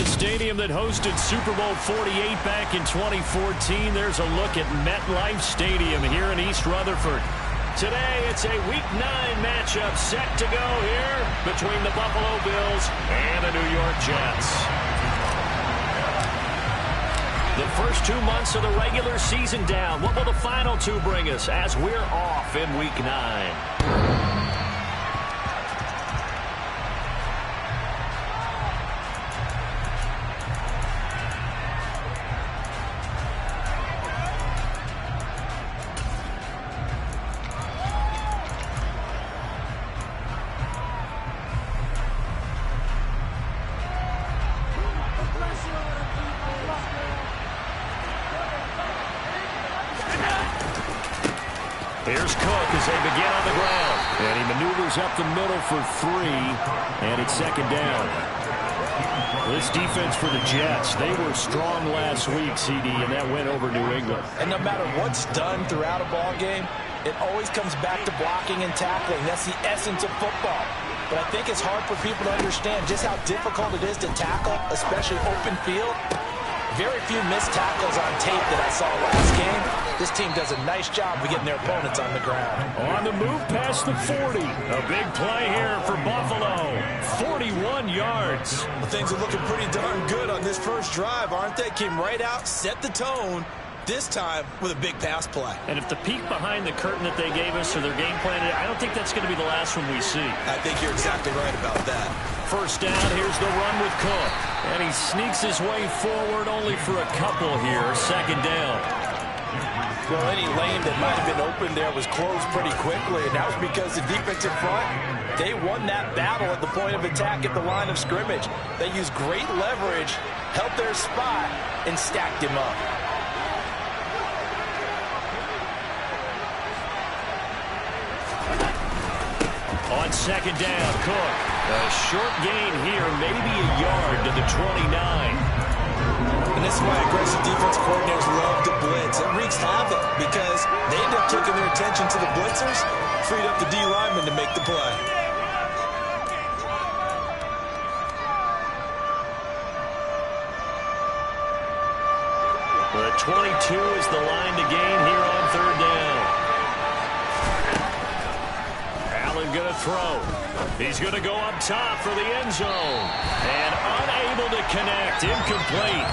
the stadium that hosted Super Bowl 48 back in 2014. There's a look at MetLife Stadium here in East Rutherford. Today, it's a Week 9 matchup set to go here between the Buffalo Bills and the New York Jets. The first 2 months of the regular season down. What will the final 2 bring us as we're off in Week 9? Here's Cook as they begin on the ground. And he maneuvers up the middle for 3. And it's second down. This defense for the Jets, they were strong last week, CD, and that went over New England. And no matter what's done throughout a ball game, it always comes back to blocking and tackling. That's the essence of football. But I think it's hard for people to understand just how difficult it is to tackle, especially open field. Very few missed tackles on tape that I saw last game. This team does a nice job of getting their opponents on the ground. On the move past the 40. A big play here for Buffalo. 41 yards. Well, things are looking pretty darn good on this first drive, aren't they? Came right out, set the tone, this time with a big pass play. And if the peek behind the curtain that they gave us or their game plan, I don't think that's going to be the last one we see. I think you're exactly right about that. First down, here's the run with Cook. And he sneaks his way forward only for a couple here. Second down. Well, any lane that might have been open there was closed pretty quickly, and that was because the defensive front, they won that battle at the point of attack at the line of scrimmage. They used great leverage, held their spot, and stacked him up. On second down, Cook. A short gain here, maybe a yard to the 29. And this is why aggressive defense coordinators love to blitz. It wreaks havoc because they end up taking their attention to the blitzers, freed up the D lineman to make the play. The 22 is the line to gain here on third down. Allen going to throw. He's going to go up top for the end zone. And unable to connect. Incomplete.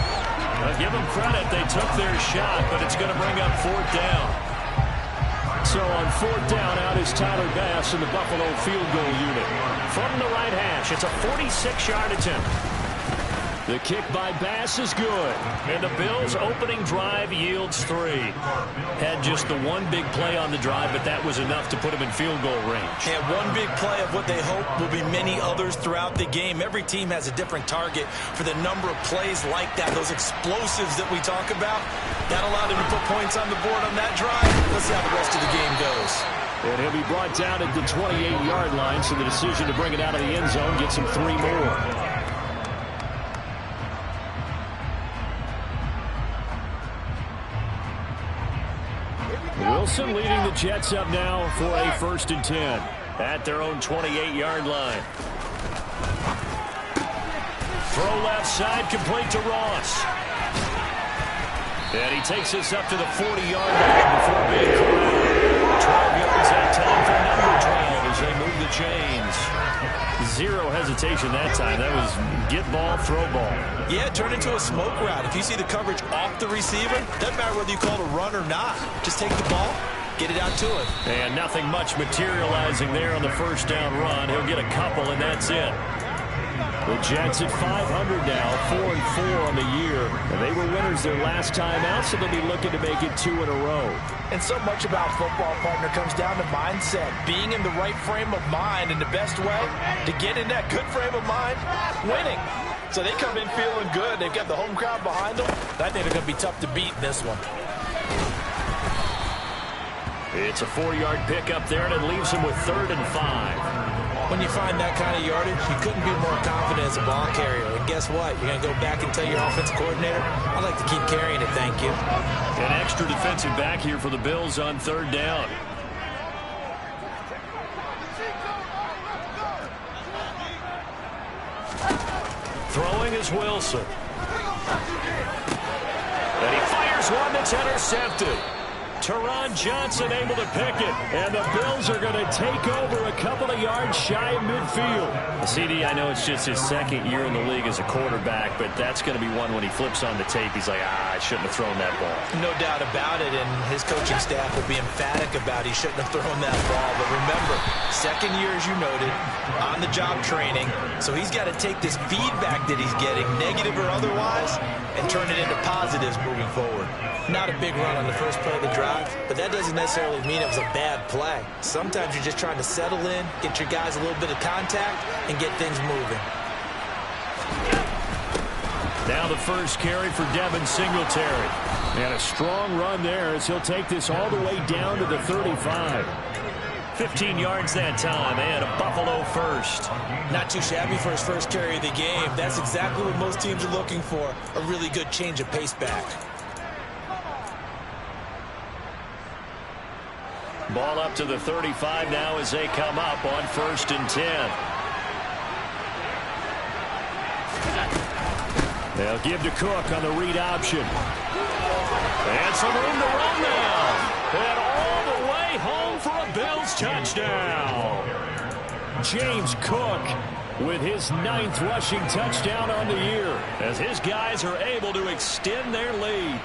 I'll give them credit. They took their shot, but it's going to bring up fourth down. So on fourth down, out is Tyler Bass in the Buffalo field goal unit. From the right hash, it's a 46-yard attempt. The kick by Bass is good. And the Bills' opening drive yields 3. Had just the one big play on the drive, but that was enough to put him in field goal range. And one big play of what they hope will be many others throughout the game. Every team has a different target for the number of plays like that, those explosives that we talk about. That allowed him to put points on the board on that drive. Let's see how the rest of the game goes. And he'll be brought down at the 28-yard line, so the decision to bring it out of the end zone gets him 3 more. Wilson leading the Jets up now for a 1st and 10 at their own 28-yard line. Throw left side, complete to Ross. And he takes us up to the 40-yard line before being corralled. 12 yards that time for number 12 as they move the chains. Zero hesitation that time. That was get ball, throw ball. Yeah, it turned into a smoke route. If you see the coverage off the receiver, doesn't matter whether you call it a run or not. Just take the ball, get it out to him. And nothing much materializing there on the first down run. He'll get a couple, and that's it. The Jets at 500 now, 4-4 on the year. And they were winners their last time out, so they'll be looking to make it 2 in a row. And so much about football, partner, comes down to mindset. Being in the right frame of mind, and the best way to get in that good frame of mind, winning. So they come in feeling good. They've got the home crowd behind them. I think they're going to be tough to beat in this one. It's a 4-yard pickup there, and it leaves him with 3rd and 5. When you find that kind of yardage, you couldn't be more confident as a ball carrier. And guess what? You're going to go back and tell your offensive coordinator, I'd like to keep carrying it, thank you. An extra defensive back here for the Bills on 3rd down. Throwing is Wilson. And he fires one that's intercepted. Teron Johnson able to pick it, and the Bills are going to take over a couple of yards shy of midfield. CD, I know it's just his second year in the league as a quarterback, but that's going to be one when he flips on the tape. He's like, I shouldn't have thrown that ball. No doubt about it, and his coaching staff will be emphatic about he shouldn't have thrown that ball. But remember, second year, as you noted, on-the-job training, so he's got to take this feedback that he's getting, negative or otherwise, and turn it into positives moving forward. Not a big run on the first play of the drive, but that doesn't necessarily mean it was a bad play. Sometimes you're just trying to settle in, get your guys a little bit of contact, and get things moving. Now the first carry for Devin Singletary. And a strong run there as he'll take this all the way down to the 35. 15 yards that time, and a Buffalo first. Not too shabby for his first carry of the game. That's exactly what most teams are looking for, a really good change of pace back. Ball up to the 35 now as they come up on 1st and 10. They'll give to Cook on the read option. And some room to run now. And all the way home for a Bills touchdown. James Cook with his 9th rushing touchdown on the year as his guys are able to extend their lead.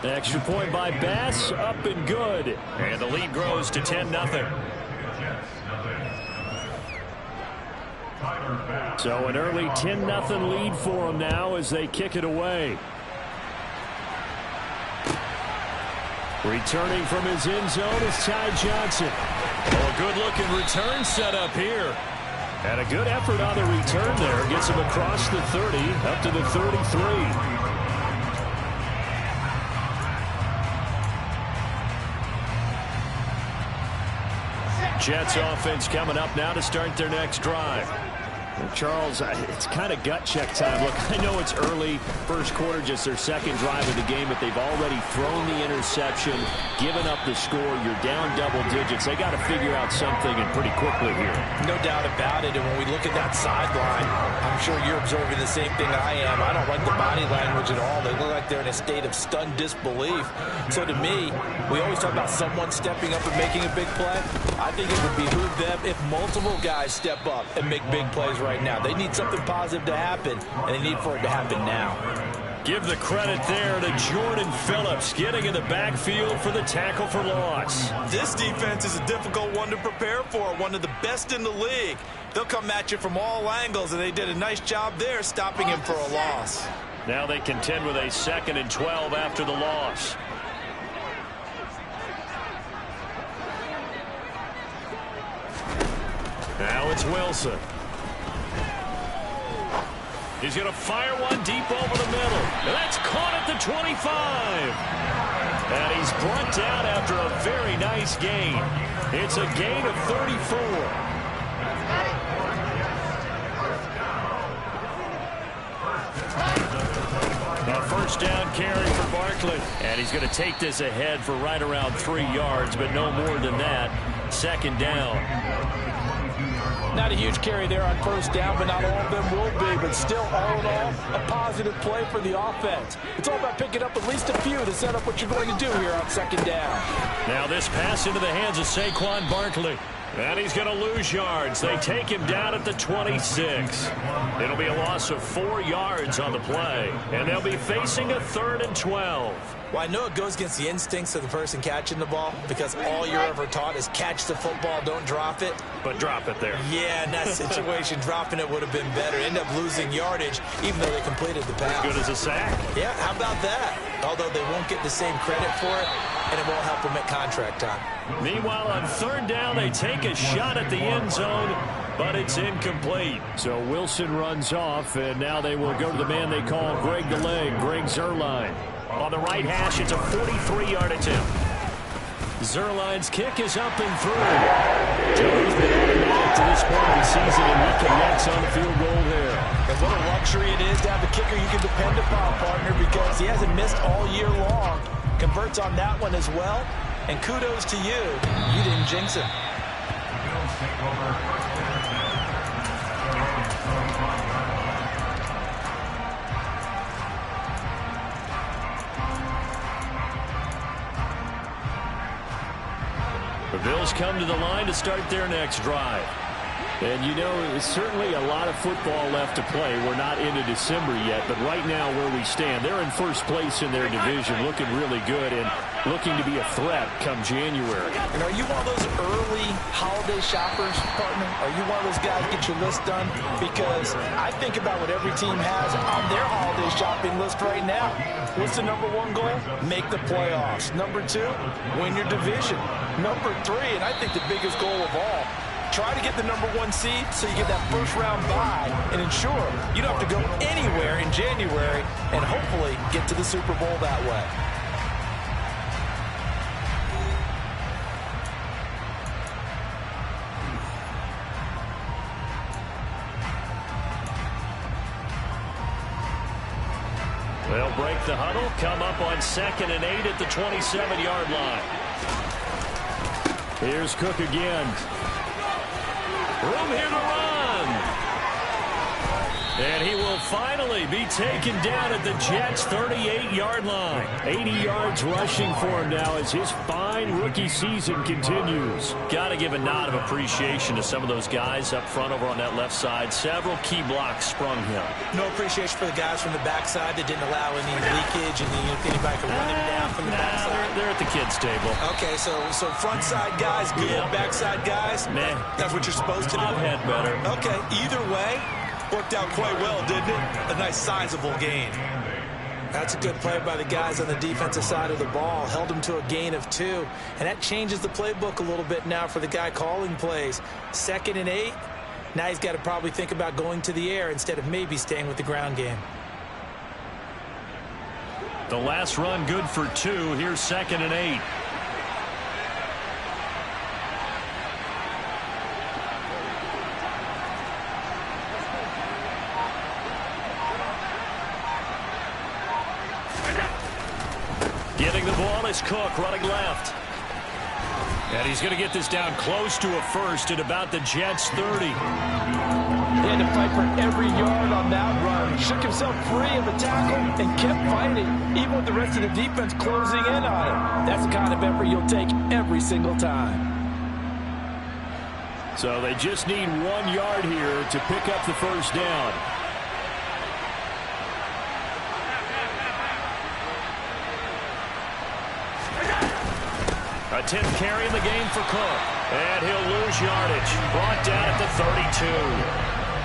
Extra point by Bass, up and good. And the lead grows to 10-0. So an early 10-0 lead for them now as they kick it away. Returning from his end zone is Ty Johnson. Oh, a good-looking return set up here. And a good effort on the return there. Gets him across the 30, up to the 33. Jets offense coming up now to start their next drive. Well, Charles, it's kind of gut check time. Look, I know it's early, first quarter, just their second drive of the game, but they've already thrown the interception, given up the score. You're down double digits. They got to figure out something, and pretty quickly here. No doubt about it, and when we look at that sideline, I'm sure you're observing the same thing I am. I don't like the body language at all. They look like they're in a state of stunned disbelief. So to me, we always talk about someone stepping up and making a big play. I think it would behoove them if multiple guys step up and make big plays right now. They need something positive to happen, and they need for it to happen now. Give the credit there to Jordan Phillips, getting in the backfield for the tackle for loss. This defense is a difficult one to prepare for, one of the best in the league. They'll come at you from all angles, and they did a nice job there stopping him for a loss. Now they contend with a 2nd and 12 after the loss. Now it's Wilson. He's going to fire one deep over the middle. And that's caught at the 25. And he's brought down after a very nice gain. It's a gain of 34. A first down carry for Barkley. And he's going to take this ahead for right around 3 yards, but no more than that. 2nd down. Not a huge carry there on first down, but not all of them will be. But still, all in all, a positive play for the offense. It's all about picking up at least a few to set up what you're going to do here on 2nd down. Now this pass into the hands of Saquon Barkley. And he's going to lose yards. They take him down at the 26. It'll be a loss of 4 yards on the play. And they'll be facing a 3rd and 12. Well, I know it goes against the instincts of the person catching the ball because all you're ever taught is catch the football, don't drop it. But drop it there. Yeah, in that situation, dropping it would have been better. End up losing yardage, even though they completed the pass. Good as a sack. Yeah, how about that? Although they won't get the same credit for it, and it won't help them at contract time. Meanwhile, on 3rd down, they take a shot at the end zone, but it's incomplete. So Wilson runs off, and now they will go to the man they call Greg the Leg, Greg Zuerlein. On the right hash, it's a 43-yard attempt. Zuerlein's kick is up and through. Joey's been automatic to this point of the season, and he connects on the field goal there. And what a luxury it is to have a kicker you can depend upon, partner, because he hasn't missed all year long. Converts on that one as well. And kudos to you. You didn't jinx him. Bills come to the line to start their next drive. And, you know, it's certainly a lot of football left to play. We're not into December yet, but right now where we stand, they're in first place in their division, looking really good and looking to be a threat come January. And are you one of those early holiday shoppers, partner? Are you one of those guys get your list done? Because I think about what every team has on their holiday shopping list right now. What's the number one goal? Make the playoffs. Number two, win your division. Number three, and I think the biggest goal of all, try to get the number one seed so you get that first round bye and ensure you don't have to go anywhere in January and hopefully get to the Super Bowl that way. They'll break the huddle, come up on 2nd and 8 at the 27-yard line. Here's Cook again. Room here to run. And he will finally be taken down at the Jets' 38-yard line. 80 yards rushing for him now as his fine rookie season continues. Got to give a nod of appreciation to some of those guys up front over on that left side. Several key blocks sprung him. No appreciation for the guys from the backside that didn't allow any leakage and anybody could run him down from the backside. They're at the kids' table. Okay, so front side guys, good. Yeah. Backside guys, Meh. That's what you're supposed to do. I've had better. Okay, either way, worked out quite well, didn't it? A nice sizable gain. That's a good play by the guys on the defensive side of the ball. Held him to a gain of 2. And that changes the playbook a little bit now for the guy calling plays. 2nd and 8. Now he's got to probably think about going to the air instead of maybe staying with the ground game. The last run good for 2. Here's 2nd and 8. Getting the ball is Cook running left. And he's going to get this down close to a first at about the Jets' 30. He had to fight for every yard on that run. Shook himself free of a tackle and kept fighting, even with the rest of the defense closing in on him. That's the kind of effort you'll take every single time. So they just need 1 yard here to pick up the first down. A 10th carry in the game for Cook. And he'll lose yardage. Brought down at the 32.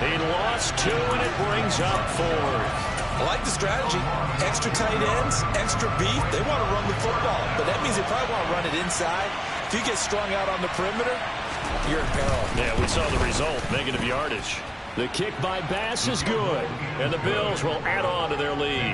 He lost 2, and it brings up 4th. I like the strategy. Extra tight ends, extra beef. They want to run the football, but that means they probably want to run it inside. If you get strung out on the perimeter, you're in peril. Yeah, we saw the result. Negative yardage. The kick by Bass is good. And the Bills will add on to their lead.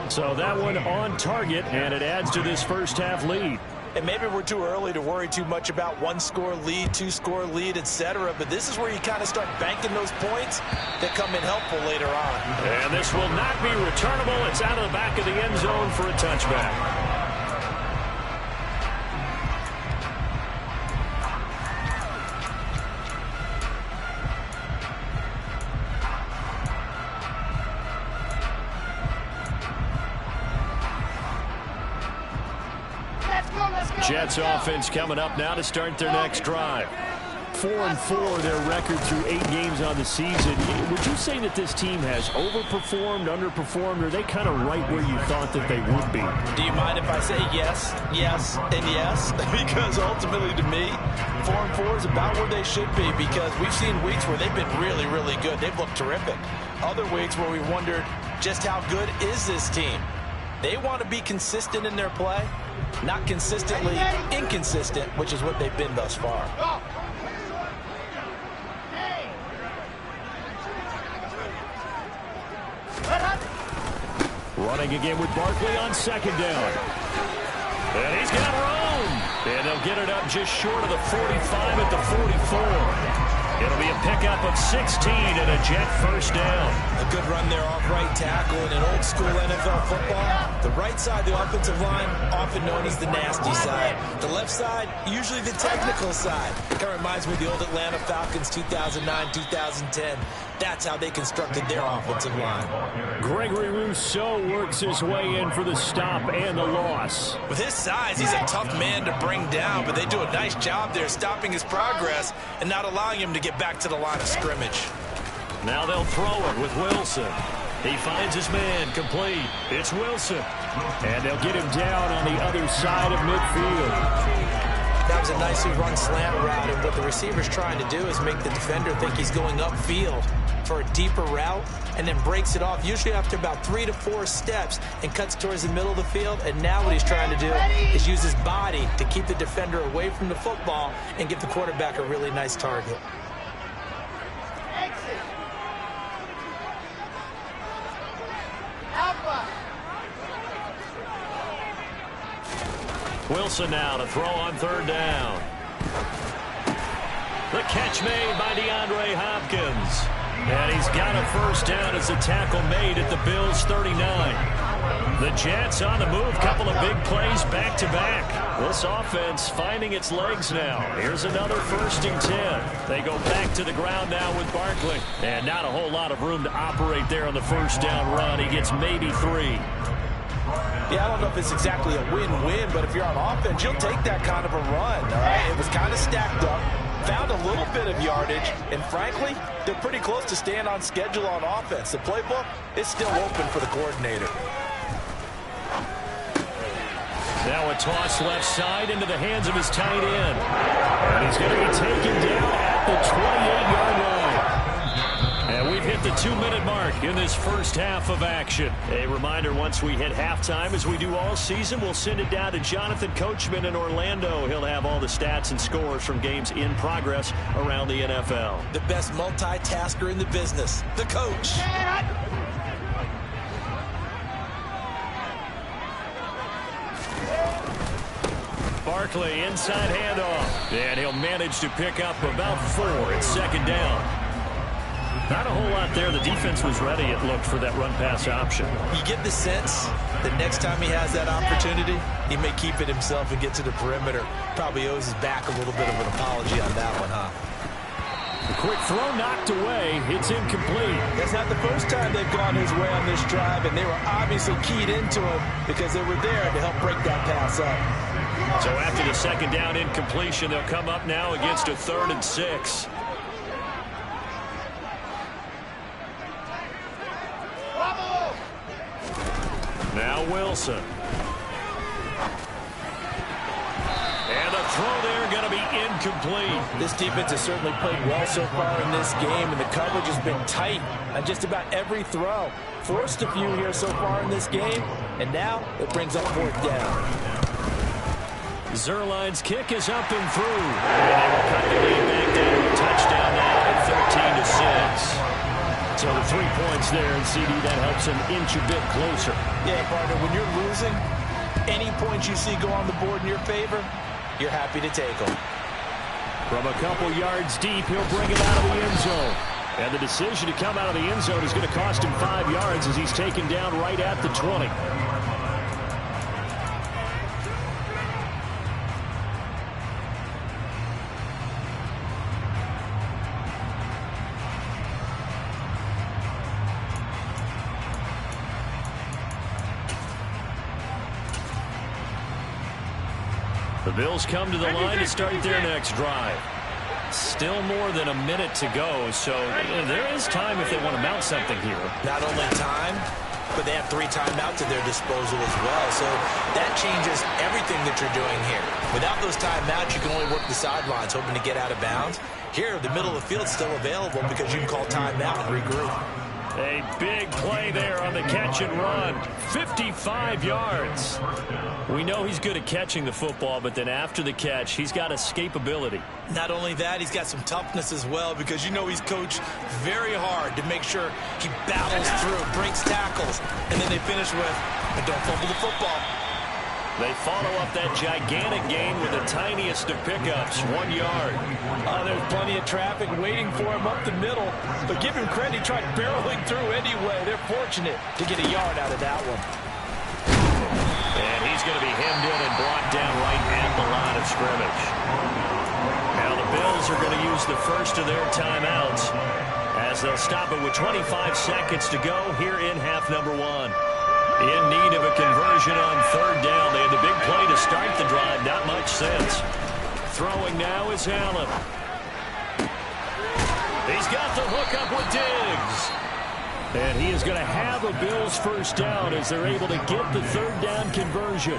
So that one on target, and it adds to this first half lead. And maybe we're too early to worry too much about 1-score lead, 2-score lead, etc. But this is where you kind of start banking those points that come in helpful later on. And this will not be returnable. It's out of the back of the end zone for a touchback. Jets offense coming up now to start their next drive. 4-4 their record through 8 games on the season. Would you say that this team has overperformed, underperformed, or are they kind of right where you thought that they would be? Do you mind if I say yes, yes, and yes? Because ultimately to me, 4-4 is about where they should be, because we've seen weeks where they've been really, really good. They've looked terrific. Other weeks where we wondered just how good is this team? They want to be consistent in their play, not consistently inconsistent, which is what they've been thus far. Running again with Barkley on 2nd down. And he's got room. And they'll get it up just short of the 45 at the 44. It'll be a pickup of 16 and a Jet first down. A good run there off right tackle. In old school NFL football, the right side of the offensive line, often known as the nasty side. The left side, usually the technical side. Kind of reminds me of the old Atlanta Falcons 2009-2010. That's how they constructed their offensive line. Gregory Rousseau works his way in for the stop and the loss. With his size, he's a tough man to bring down, but they do a nice job there stopping his progress and not allowing him to get back to the line of scrimmage. Now they'll throw it with Wilson. He finds his man complete. It's Wilson. And they'll get him down on the other side of midfield. That was a nicely run slant route, and what the receiver's trying to do is make the defender think he's going upfield for a deeper route, and then breaks it off, usually after about 3 to 4 steps, and cuts towards the middle of the field. And now what he's trying to do is use his body to keep the defender away from the football and give the quarterback a really nice target. Wilson now to throw on third down. The catch made by DeAndre Hopkins. And he's got a first down as the tackle made at the Bills' 39. The Jets on the move. Couple of big plays back-to-back. This offense finding its legs now. Here's another 1st and 10. They go back to the ground now with Barkley. And not a whole lot of room to operate there on the first down run. He gets maybe 3. Yeah, I don't know if it's exactly a win-win, but if you're on offense, you'll take that kind of a run, all right? It was kind of stacked up, found a little bit of yardage, and frankly, they're pretty close to staying on schedule on offense. The playbook is still open for the coordinator. Now a toss left side into the hands of his tight end. And he's going to be taken down at the 28-yard line. And we've hit the 2-minute mark in this first half of action. A reminder, once we hit halftime, as we do all season, we'll send it down to Jonathan Coachman in Orlando. He'll have all the stats and scores from games in progress around the NFL. The best multitasker in the business, the coach. Barkley, inside handoff. And he'll manage to pick up about 4. It's second down. Not a whole lot there. The defense was ready, it looked, for that run-pass option. You get the sense that next time he has that opportunity, he may keep it himself and get to the perimeter. Probably owes his back a little bit of an apology on that one, huh? The quick throw knocked away. It's incomplete. That's not the first time they've gone his way on this drive, and they were obviously keyed into him because they were there to help break that pass up. So after the second down incompletion, they'll come up now against a 3rd and 6. Now Wilson. And the throw there going to be incomplete. This defense has certainly played well so far in this game, and the coverage has been tight on just about every throw. Forced a few here so far in this game, and now it brings up 4th down. Zerline's kick is up and through. And they will cut the lead back down to a touchdown now at 13-6. So the 3 points there, and CD, that helps him inch a bit closer. Yeah, partner, when you're losing, any points you see go on the board in your favor, you're happy to take them. From a couple yards deep, he'll bring it out of the end zone. And the decision to come out of the end zone is going to cost him 5 yards as he's taken down right at the 20. The Bills come to the line to start their next drive. Still more than a minute to go, so there is time if they want to mount something here. Not only time, but they have 3 timeouts at their disposal as well, so that changes everything that you're doing here. Without those timeouts, you can only work the sidelines, hoping to get out of bounds. Here, the middle of the field is still available because you can call timeout and regroup. A big play there on the catch and run. 55 yards. We know he's good at catching the football, but then after the catch, he's got escapability. Not only that, he's got some toughness as well, because you know he's coached very hard to make sure he battles through, breaks tackles, and then they finish with, but don't fumble the football. They follow up that gigantic gain with the tiniest of pickups, 1 yard. Oh, there's plenty of traffic waiting for him up the middle. But give him credit, he tried barreling through anyway. They're fortunate to get a yard out of that one. And he's going to be hemmed in and brought down right at the line of scrimmage. Now the Bills are going to use the first of their timeouts as they'll stop it with 25 seconds to go here in half number 1. In need of a conversion on third down. They had the big play to start the drive. Not much sense. Throwing now is Allen. He's got the hook up with Diggs. And he is going to have a Bills first down as they're able to get the third down conversion.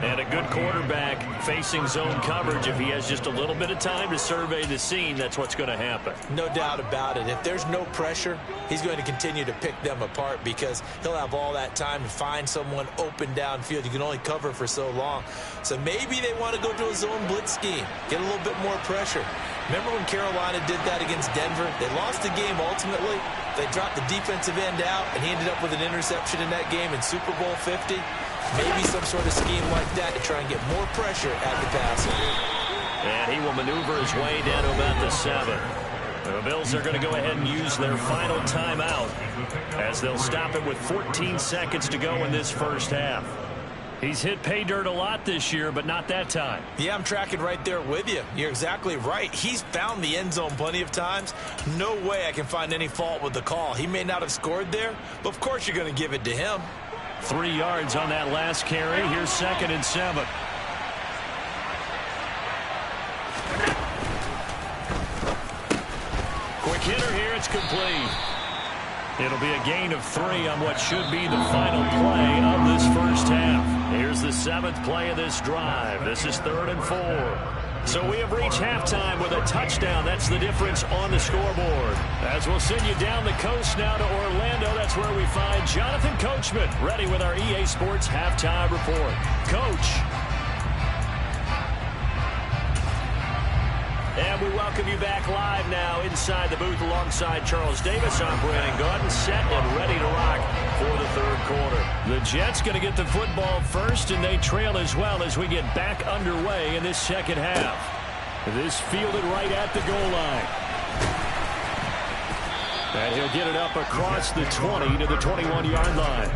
And a good quarterback facing zone coverage. If he has just a little bit of time to survey the scene, that's what's going to happen. No doubt about it. If there's no pressure, he's going to continue to pick them apart because he'll have all that time to find someone open downfield. You can only cover for so long. So maybe they want to go to a zone blitz scheme, get a little bit more pressure. Remember when Carolina did that against Denver? They lost the game ultimately. They dropped the defensive end out, and he ended up with an interception in that game in Super Bowl 50. Maybe some sort of scheme like that to try and get more pressure at the passer. And he will maneuver his way down to about the 7. The Bills are going to go ahead and use their final timeout as they'll stop it with 14 seconds to go in this first half. He's hit pay dirt a lot this year, but not that time. Yeah, I'm tracking right there with you. You're exactly right. He's found the end zone plenty of times. No way I can find any fault with the call. He may not have scored there, but of course you're going to give it to him. 3 yards on that last carry. Here's 2nd and 7. Quick hitter here. It's complete. It'll be a gain of 3 on what should be the final play of this first half. Here's the 7th play of this drive. This is 3rd and 4. So we have reached halftime with a touchdown. That's the difference on the scoreboard. As we'll send you down the coast now to Orlando, that's where we find Jonathan Coachman, ready with our EA Sports halftime report. Coach. And we welcome you back live now inside the booth alongside Charles Davis. I'm Brandon Gaudin, set and ready to rock for the 3rd quarter. The Jets going to get the football first, and they trail as well as we get back underway in this second half. This fielded right at the goal line. And he'll get it up across the 20 to the 21-yard line.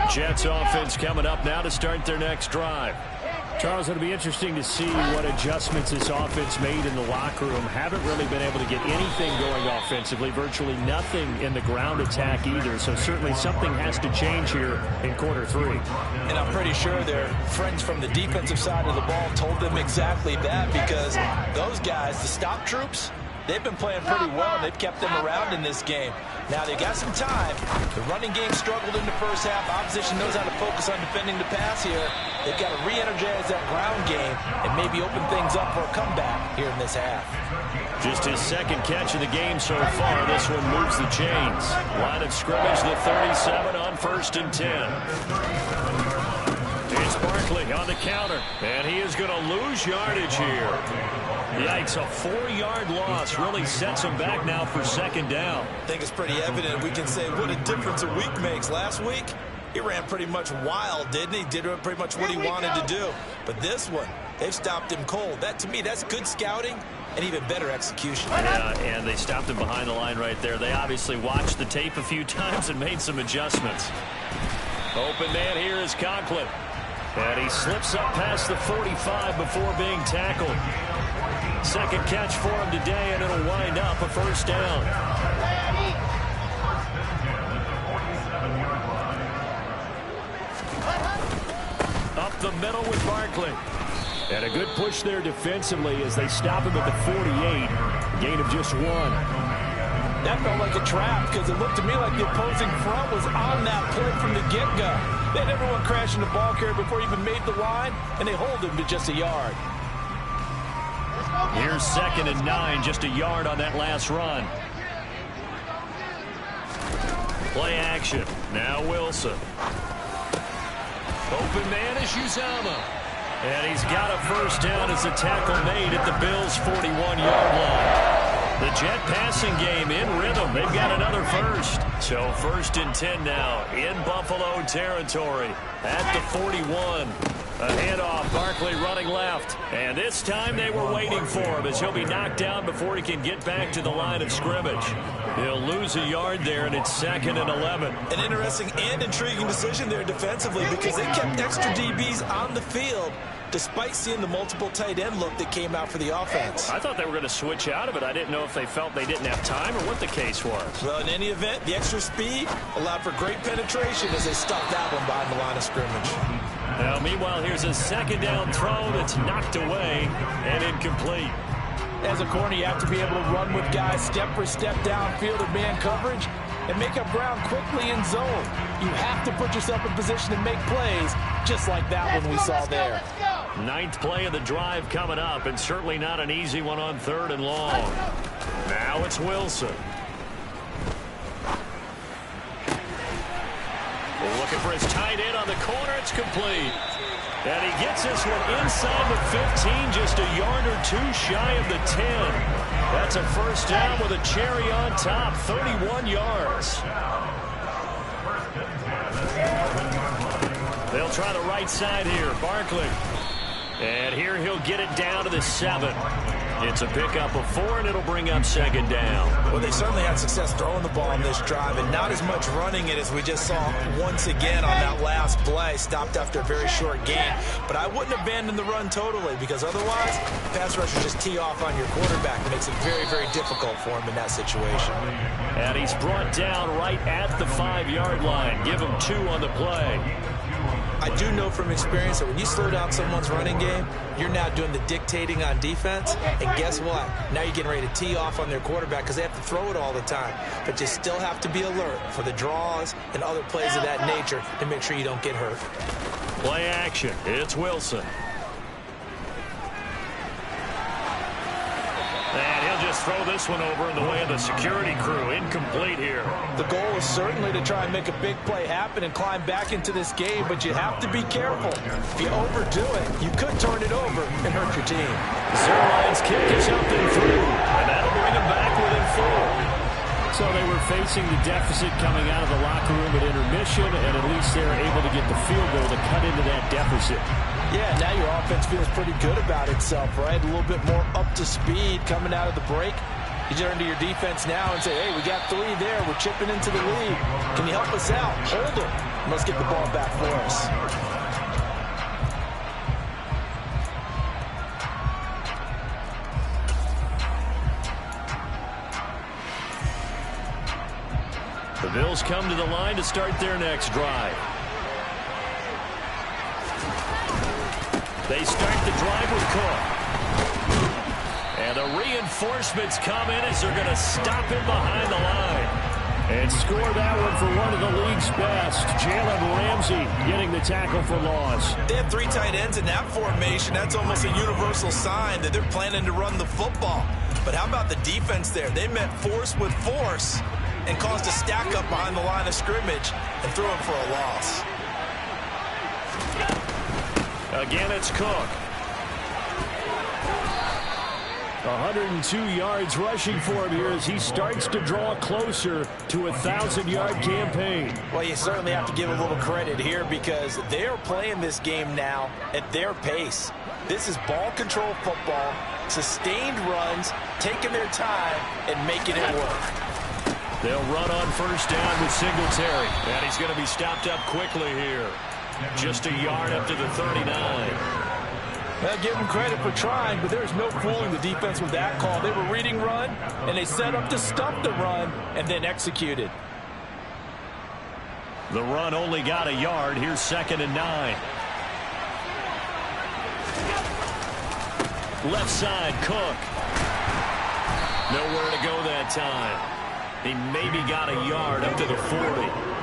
Jets offense coming up now to start their next drive. Charles, it'll be interesting to see what adjustments this offense made in the locker room. Haven't really been able to get anything going offensively, virtually nothing in the ground attack either. So certainly something has to change here in quarter 3. And I'm pretty sure their friends from the defensive side of the ball told them exactly that, because those guys, the stop troops, they've been playing pretty well, and they've kept them around in this game. Now, they got some time. The running game struggled in the first half. Opposition knows how to focus on defending the pass here. They've got to re-energize that ground game and maybe open things up for a comeback here in this half. Just his 2nd catch of the game so far. This one moves the chains. Line of scrimmage, the 37 on 1st and 10. It's Barkley on the counter, and he is going to lose yardage here. Yikes, a 4-yard loss really sets him back now for 2nd down. I think it's pretty evident. We can say what a difference a week makes. Last week, he ran pretty much wild, didn't he? Did pretty much what he wanted to do. But this one, they've stopped him cold. That, to me, that's good scouting and even better execution. Yeah, and they stopped him behind the line right there. They obviously watched the tape a few times and made some adjustments. Open man here is Conklin. And he slips up past the 45 before being tackled. 2nd catch for him today, and it'll wind up a first down. Up the middle with Barkley. And a good push there defensively as they stop him at the 48. Gain of just 1. That felt like a trap because it looked to me like the opposing front was on that play from the get-go. They had everyone crashing the ball carrier before he even made the line, and they hold him to just a yard. Here's 2nd and 9, just a yard on that last run. Play action. Now Wilson. Open man is Uzomah. And he's got a first down as a tackle made at the Bills' 41-yard line. The Jet passing game in rhythm. They've got another first. So 1st and 10 now in Buffalo territory at the 41. A handoff, Barkley running left. And this time they were waiting for him as he'll be knocked down before he can get back to the line of scrimmage. He'll lose a yard there, and it's 2nd and 11. An interesting and intriguing decision there defensively because they kept extra DBs on the field despite seeing the multiple tight end look that came out for the offense. I thought they were going to switch out of it. I didn't know if they felt they didn't have time or what the case was. Well, in any event, the extra speed allowed for great penetration as they stuffed that one behind the line of scrimmage. Now, meanwhile, here's a 2nd down throw that's knocked away and incomplete. As a corner, you have to be able to run with guys step for step downfield or man coverage and make up ground quickly in zone. You have to put yourself in position to make plays just like that one we saw there. 9th play of the drive coming up, and certainly not an easy one on 3rd and long. Now it's Wilson. Looking for his tight end on the corner. It's complete. And he gets this one inside the 15, just a yard or two shy of the 10. That's a 1st down with a cherry on top, 31 yards. They'll try the right side here. Barkley. And here he'll get it down to the 7. It's a pickup of 4, and it'll bring up 2nd down. Well, they certainly had success throwing the ball on this drive, and not as much running it as we just saw once again on that last play. Stopped after a very short gain. But I wouldn't abandon the run totally, because otherwise, pass rushers just tee off on your quarterback. It makes it very, very difficult for him in that situation. And he's brought down right at the 5-yard line. Give him 2 on the play. I do know from experience that when you slow down someone's running game, you're now doing the dictating on defense. And guess what? Now you're getting ready to tee off on their quarterback because they have to throw it all the time. But you still have to be alert for the draws and other plays of that nature to make sure you don't get hurt. Play action. It's Wilson. And he'll just throw this one over in the way of the security crew. Incomplete here. The goal is certainly to try and make a big play happen and climb back into this game, but you have to be careful. If you overdo it, you could turn it over and hurt your team. Zuerlein's kick is up and through, and that'll bring him back within 4. So they were facing the deficit coming out of the locker room at intermission, and at least they were able to get the field goal to cut into that deficit. Yeah, now your offense feels pretty good about itself, right? A little bit more up to speed coming out of the break. You turn to your defense now and say, hey, we got 3 there. We're chipping into the lead. Can you help us out? Hold them. Let's get the ball back for us. The Bills come to the line to start their next drive. They start the drive with Cook. And the reinforcements come in as they're going to stop him behind the line. And score that one for one of the league's best. Jalen Ramsey getting the tackle for loss. They have 3 tight ends in that formation. That's almost a universal sign that they're planning to run the football. But how about the defense there? They met force with force and caused a stack up behind the line of scrimmage and threw him for a loss. Again, it's Cook. 102 yards rushing for him here as he starts to draw closer to a 1,000-yard campaign. Well, you certainly have to give a little credit here because they're playing this game now at their pace. This is ball control football, sustained runs, taking their time and making it work. They'll run on 1st down with Singletary. And he's going to be stopped up quickly here. Just a yard up to the 39. Well, give them credit for trying, but there's no fooling the defense with that call. They were reading run, and they set up to stop the run, and then executed. The run only got a yard. Here's 2nd and 9. Left side, Cook. Nowhere to go that time. He maybe got a yard up to the 40.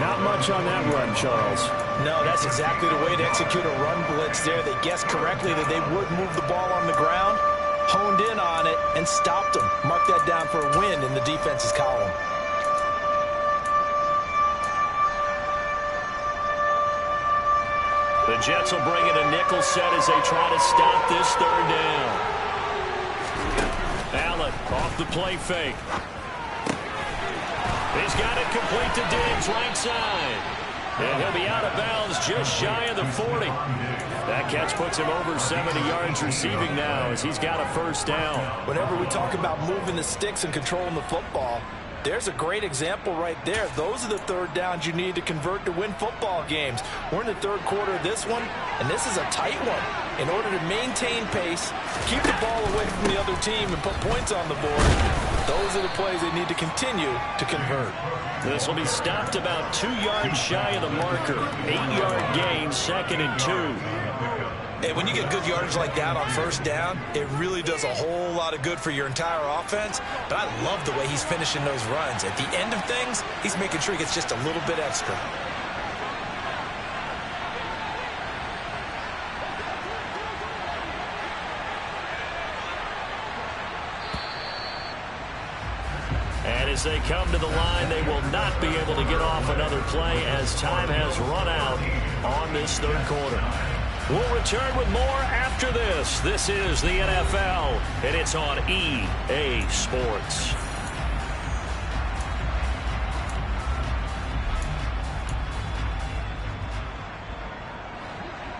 Not much on that run, Charles. No, that's exactly the way to execute a run blitz there. They guessed correctly that they would move the ball on the ground, honed in on it, and stopped them. Mark that down for a win in the defense's column. The Jets will bring in a nickel set as they try to stop this 3rd down. Allen Off the play fake. He's got it complete to Diggs, right side. And he'll be out of bounds just shy of the 40. That catch puts him over 70 yards receiving now as he's got a first down. Whenever we talk about moving the sticks and controlling the football, there's a great example right there. Those are the third downs you need to convert to win football games. We're in the third quarter of this one, and this is a tight one. In order to maintain pace, keep the ball away from the other team, and put points on the board, those are the plays they need to continue to convert. This will be stopped about 2 yards shy of the marker. 8-yard gain, 2nd and 2. And when you get good yardage like that on first down, it really does a whole lot of good for your entire offense. But I love the way he's finishing those runs. At the end of things, he's making sure he gets just a little bit extra. And as they come to the line, they will not be able to get off another play as time has run out on this third quarter. We'll return with more after this. This is the NFL, and it's on EA Sports.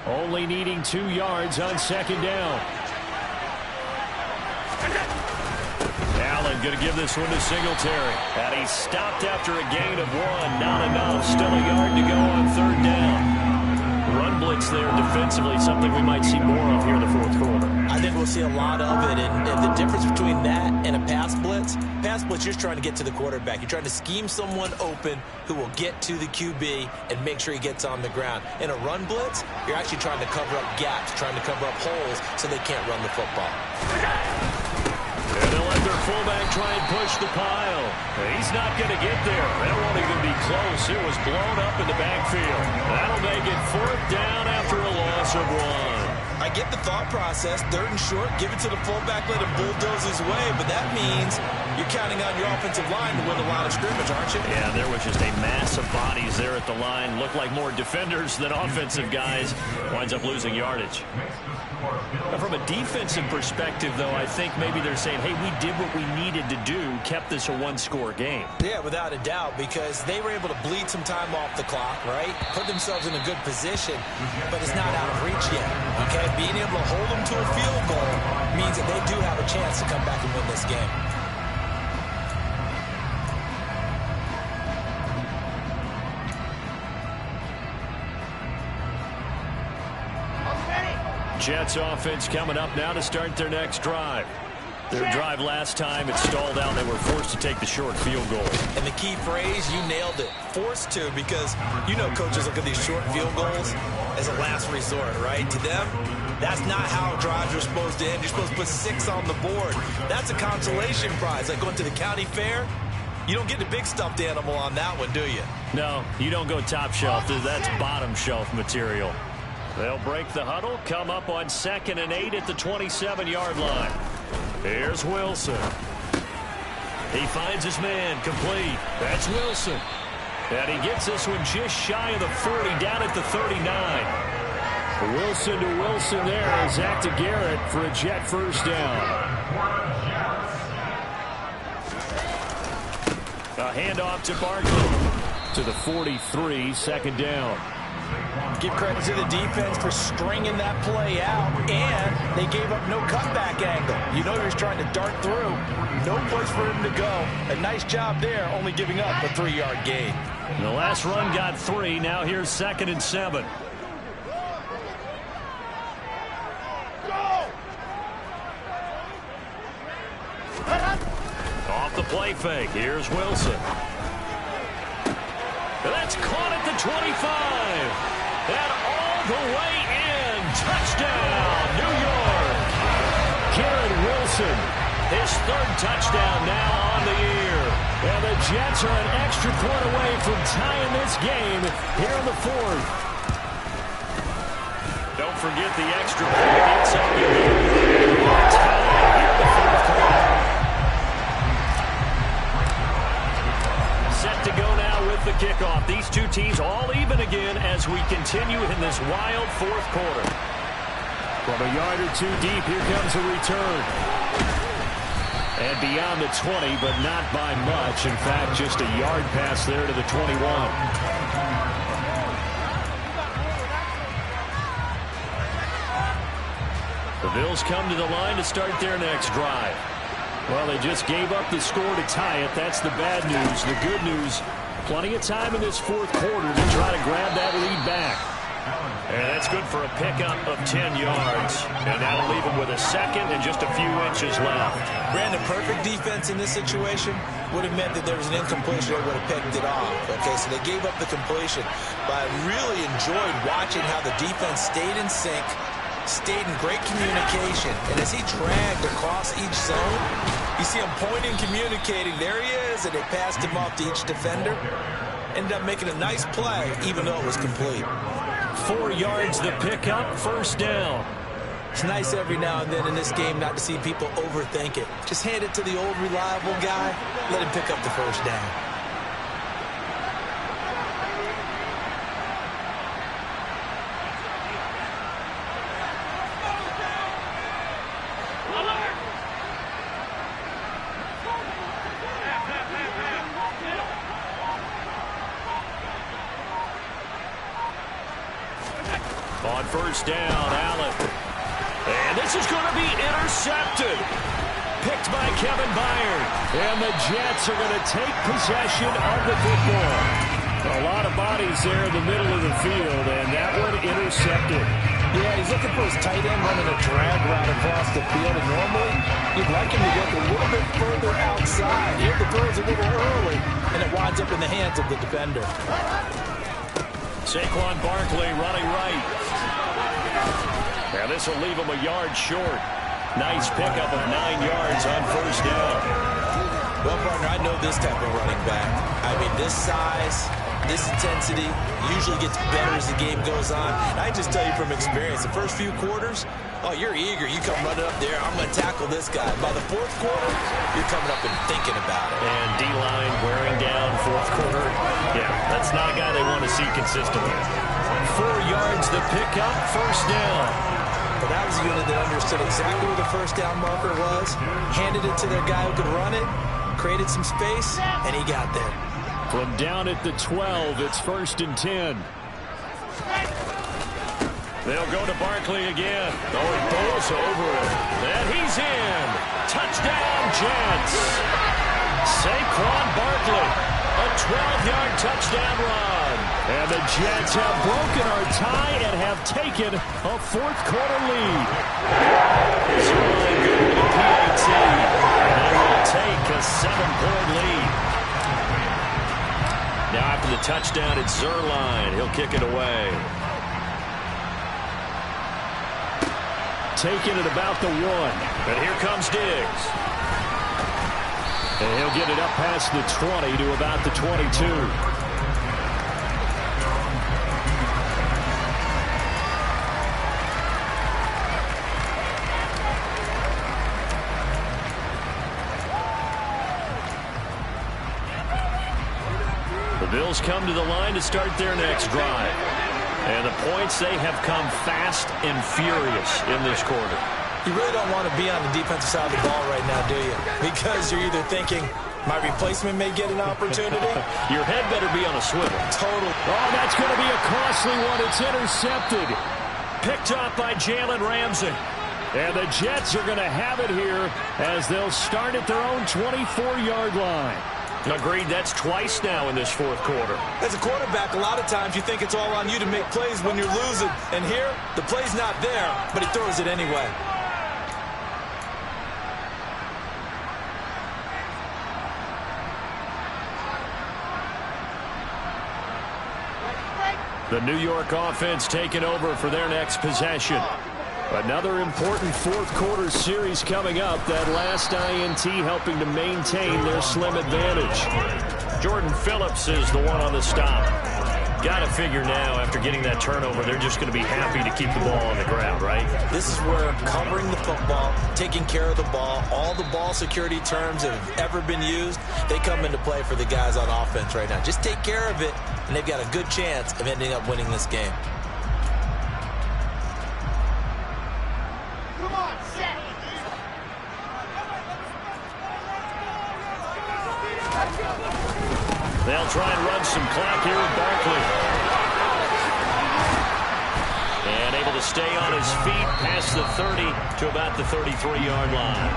Only needing 2 yards on second down. Allen going to give this one to Singletary. And he stopped after a gain of 1. Not enough. Still a yard to go on third down. Run blitz there defensively, something we might see more of here in the fourth quarter. I think we'll see a lot of it, and the difference between that and a pass blitz, you're just trying to get to the quarterback. You're trying to scheme someone open who will get to the QB and make sure he gets on the ground. In a run blitz, you're actually trying to cover up gaps, trying to cover up holes so they can't run the football. And they'll let their fullback try and push the pile. He's not going to get there. That won't even be close. It was blown up in the backfield. That'll make it fourth down after a loss of 1. I get the thought process. Third and short, give it to the fullback, let him bulldoze his way. But that means you're counting on your offensive line to win the line of scrimmage, aren't you? Yeah, there was just a mass of bodies there at the line. Looked like more defenders than offensive guys. Winds up losing yardage. Now, from a defensive perspective, though, I think maybe they're saying, hey, we did what we needed to do, kept this a one-score game. Yeah, without a doubt, because they were able to bleed some time off the clock, right? Put themselves in a good position, but it's not out of reach yet, okay? Being able to hold them to a field goal means that they do have a chance to come back and win this game. Jets offense coming up now to start their next drive. Their drive last time, it stalled out. They were forced to take the short field goal. And the key phrase, you nailed it, forced to, because you know coaches look at these short field goals as a last resort, right? To them, that's not how drives are supposed to end. You're supposed to put 6 on the board. That's a consolation prize. Like going to the county fair, you don't get the big stuffed animal on that one, do you? No, you don't go top shelf. That's bottom shelf material. They'll break the huddle, come up on 2nd and 8 at the 27-yard line. Here's Wilson. He finds his man, complete. That's Wilson. And he gets this one just shy of the 40, down at the 39. Wilson to Wilson there. Zach to Garrett for a Jet first down. A handoff to Barkley. To the 43, 2nd down. Give credit to the defense for stringing that play out, and they gave up no cutback angle. You know he was trying to dart through. No place for him to go. A nice job there, only giving up a 3-yard gain. The last run got 3. Now here's 2nd and 7. Off the play fake. Here's Wilson. That's caught at the 25. And all the way in. Touchdown, New York. Garrett Wilson. His 3rd touchdown now on the year. And the Jets are an extra point away from tying this game here in the 4th. Don't forget the extra point. It's up to you. Tie here in the 4th quarter. Set to go now with the kickoff. These two teams all even again as we continue in this wild 4th quarter. From a yard or 2 deep, here comes a return. And beyond the 20, but not by much. In fact, just a yard pass there to the 21. The Bills come to the line to start their next drive. Well, they just gave up the score to tie it. That's the bad news. The good news, plenty of time in this fourth quarter to try to grab that lead back. And that's good for a pickup of 10 yards. And that'll leave them with a second and just a few inches left. Brandon, perfect defense in this situation would have meant that there was an incompletion. They would have picked it off. Okay, so they gave up the completion. But I really enjoyed watching how the defense stayed in sync, stayed in great communication. And as he dragged across each zone, you see him pointing, communicating. There he is, and they passed him off to each defender. Ended up making a nice play, even though it was complete. 4 yards the pickup, first down. It's nice every now and then in this game not to see people overthink it. Just hand it to the old reliable guy, let him pick up the first down. On first down, Allen. And this is going to be intercepted. Picked by Kevin Byard. And the Jets are going to take possession of the football. A lot of bodies there in the middle of the field, and that one intercepted. Yeah, he's looking for his tight end running a drag route across the field, and normally you'd like him to get a little bit further outside. Here the throw's a little early, and it winds up in the hands of the defender. Saquon Barkley running right. And this will leave him a yard short. Nice pickup of 9 yards on first down. Well, partner, I know this type of running back. I mean, this size, this intensity usually gets better as the game goes on. And I just tell you from experience, the first few quarters, oh, you're eager. You come running up there, I'm going to tackle this guy. By the fourth quarter, you're coming up and thinking about it. And D-line wearing down fourth quarter. Yeah, that's not a guy they want to see consistently. 4 yards the pickup, first down. But that was a unit that understood exactly where the first down marker was, handed it to their guy who could run it, created some space, and he got there. From down at the 12, it's first and 10. They'll go to Barkley again. Oh, he throws over it. And he's in. Touchdown, Jets. Saquon Barkley, a 12-yard touchdown run. And the Jets have broken our tie and have taken a fourth-quarter lead. Zerline good with a PAT. And they will take a 7-point lead. Now after the touchdown, it's Zerline. He'll kick it away. Taking it about the 1. And here comes Diggs. And he'll get it up past the 20 to about the 22. The Bills come to the line to start their next drive. And the points, they have come fast and furious in this quarter. You really don't want to be on the defensive side of the ball right now, do you? Because you're either thinking, my replacement may get an opportunity. Your head better be on a swivel. Total. Oh, that's going to be a costly one. It's intercepted. Picked up by Jalen Ramsey. And the Jets are going to have it here as they'll start at their own 24-yard line. Agreed, that's twice now in this fourth quarter. As a quarterback, a lot of times you think it's all on you to make plays when you're losing. And here, the play's not there, but he throws it anyway. The New York offense taking over for their next possession. Another important fourth-quarter series coming up. That last INT helping to maintain their slim advantage. Jordan Phillips is the one on the stop. Got to figure now, after getting that turnover, they're just going to be happy to keep the ball on the ground, right? This is where covering the football, taking care of the ball, all the ball security terms that have ever been used, they come into play for the guys on offense right now. Just take care of it, and they've got a good chance of ending up winning this game. They'll try and run some clock here with Barkley. And able to stay on his feet past the 30 to about the 33-yard line.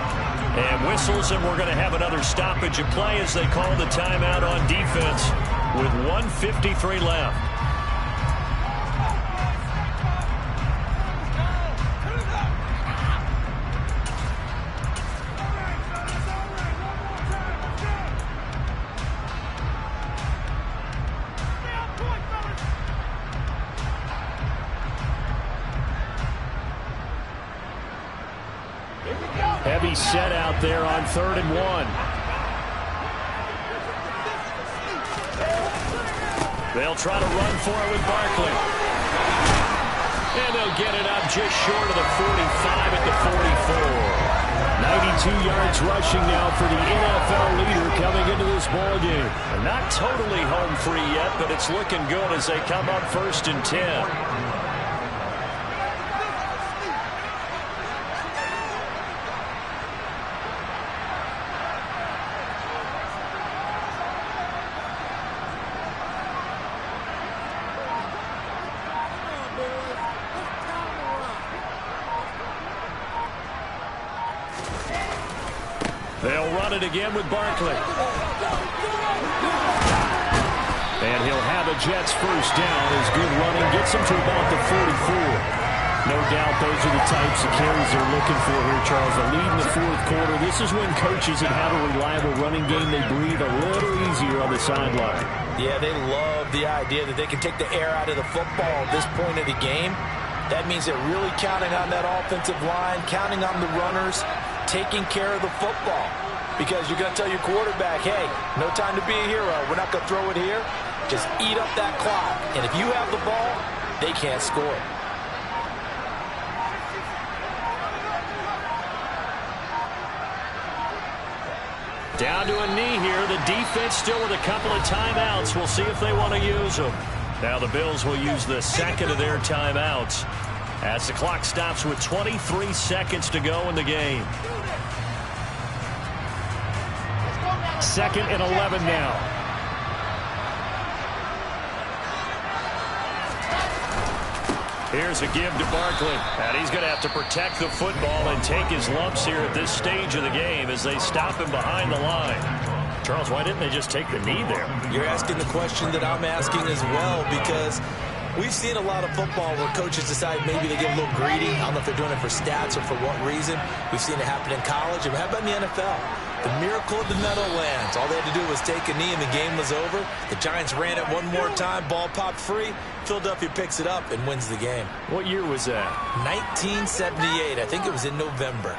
And whistles, and we're going to have another stoppage of play as they call the timeout on defense with 1:53 left. Heavy set out there on 3rd and 1. They'll try to run for it with Barkley. And they'll get it up just short of the 45 at the 44. 92 yards rushing now for the NFL leader coming into this ballgame. Not totally home free yet, but it's looking good as they come up 1st and 10. They'll run it again with Barkley. And he'll have a Jets first down as good running gets him to about the 44. No doubt those are the types of carries they're looking for here, Charles. A lead in the 4th quarter. This is when coaches that have a reliable running game, they breathe a little easier on the sideline. Yeah, they love the idea that they can take the air out of the football at this point of the game. That means they're really counting on that offensive line, counting on the runners, taking care of the football. Because you're going to tell your quarterback, hey, no time to be a hero. We're not going to throw it here. Just eat up that clock. And if you have the ball, they can't score. Down to a knee here. The defense still with a couple of timeouts. We'll see if they want to use them. Now the Bills will use the second of their timeouts as the clock stops with 23 seconds to go in the game. 2nd and 11 now. Here's a give to Barkley. And he's going to have to protect the football and take his lumps here at this stage of the game as they stop him behind the line. Charles, why didn't they just take the knee there? You're asking the question that I'm asking as well, because we've seen a lot of football where coaches decide maybe they get a little greedy. I don't know if they're doing it for stats or for what reason. We've seen it happen in college. And how about in the NFL? The miracle of the Meadowlands. All they had to do was take a knee and the game was over. The Giants ran it one more time. Ball popped free. Philadelphia picks it up and wins the game. What year was that? 1978. I think it was in November.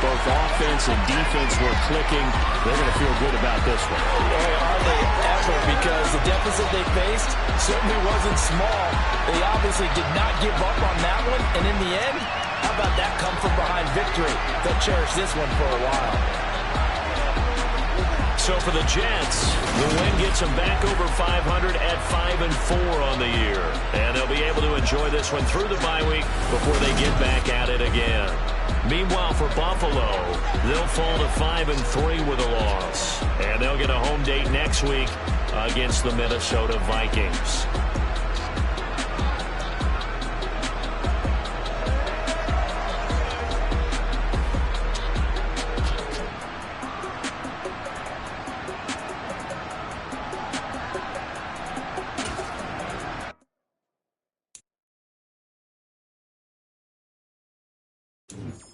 Both offense and defense were clicking. They're going to feel good about this one. Hardly ever, because the deficit they faced certainly wasn't small. They obviously did not give up on that one. And in the end, how about that come from behind victory? They'll cherish this one for a while. So for the Jets, the win gets them back over 500 at 5-4 on the year. And they'll be able to enjoy this one through the bye week before they get back at it again. Meanwhile, for Buffalo, they'll fall to 5-3 with a loss. And they'll get a home date next week against the Minnesota Vikings. You